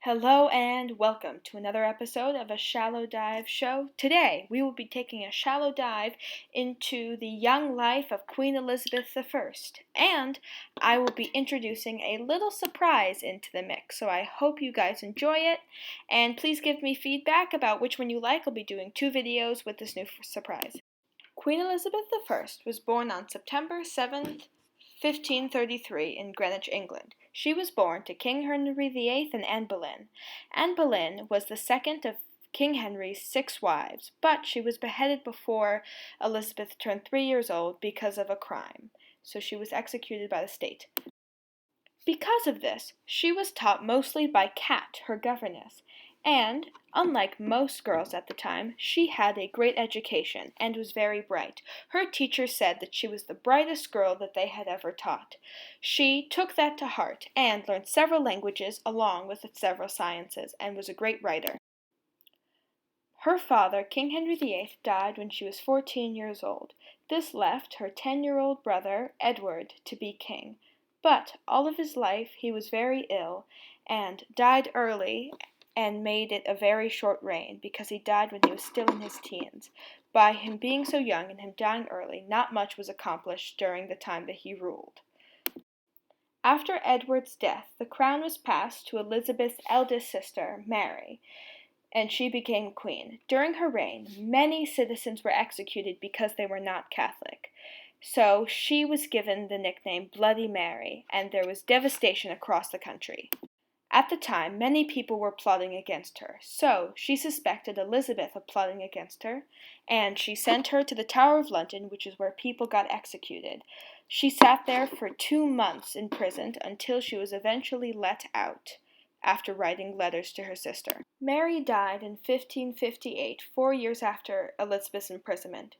Hello and welcome to another episode of a Shallow Dive show. Today we will be taking a shallow dive into the young life of Queen Elizabeth I, and I will be introducing a little surprise into the mix, so I hope you guys enjoy it, and please give me feedback about which one you like. I'll be doing 2 videos with this new surprise. Queen Elizabeth I was born on September 7th, 1533 in Greenwich, England. She was born to King Henry VIII and Anne Boleyn. Anne Boleyn was the second of King Henry's 6 wives, but she was beheaded before Elizabeth turned 3 years old because of a crime, so she was executed by the state. Because of this, she was taught mostly by Kat, her governess, and, unlike most girls at the time, she had a great education and was very bright. Her teacher said that she was the brightest girl that they had ever taught. She took that to heart and learned several languages along with several sciences and was a great writer. Her father, King Henry VIII, died when she was 14 years old. This left her 10-year-old brother, Edward, to be king. But all of his life he was very ill and died early and made it a very short reign because he died when he was still in his teens. By him being so young and him dying early, not much was accomplished during the time that he ruled. After Edward's death, the crown was passed to Elizabeth's eldest sister, Mary, and she became queen. During her reign, many citizens were executed because they were not Catholic. So she was given the nickname Bloody Mary, and there was devastation across the country. At the time, many people were plotting against her, so she suspected Elizabeth of plotting against her, and she sent her to the Tower of London, which is where people got executed. She sat there for 2 months imprisoned until she was eventually let out after writing letters to her sister. Mary died in 1558, 4 years after Elizabeth's imprisonment.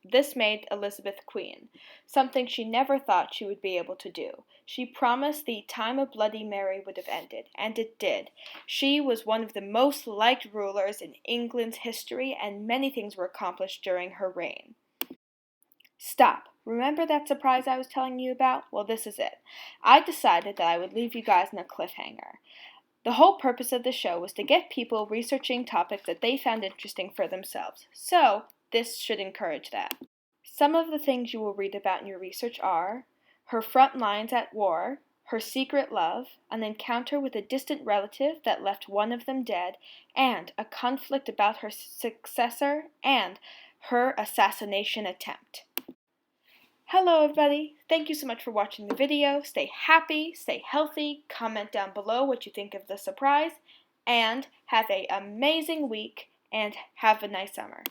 This made Elizabeth queen, something she never thought she would be able to do. She promised the time of Bloody Mary would have ended, and it did. She was one of the most liked rulers in England's history, and many things were accomplished during her reign. Stop. Remember that surprise I was telling you about? Well, this is it. I decided that I would leave you guys in a cliffhanger. The whole purpose of the show was to get people researching topics that they found interesting for themselves. So, this should encourage that. Some of the things you will read about in your research are her front lines at war, her secret love, an encounter with a distant relative that left one of them dead, and a conflict about her successor and her assassination attempt. Hello everybody, thank you so much for watching the video. Stay happy, stay healthy, comment down below what you think of the surprise, and have an amazing week and have a nice summer.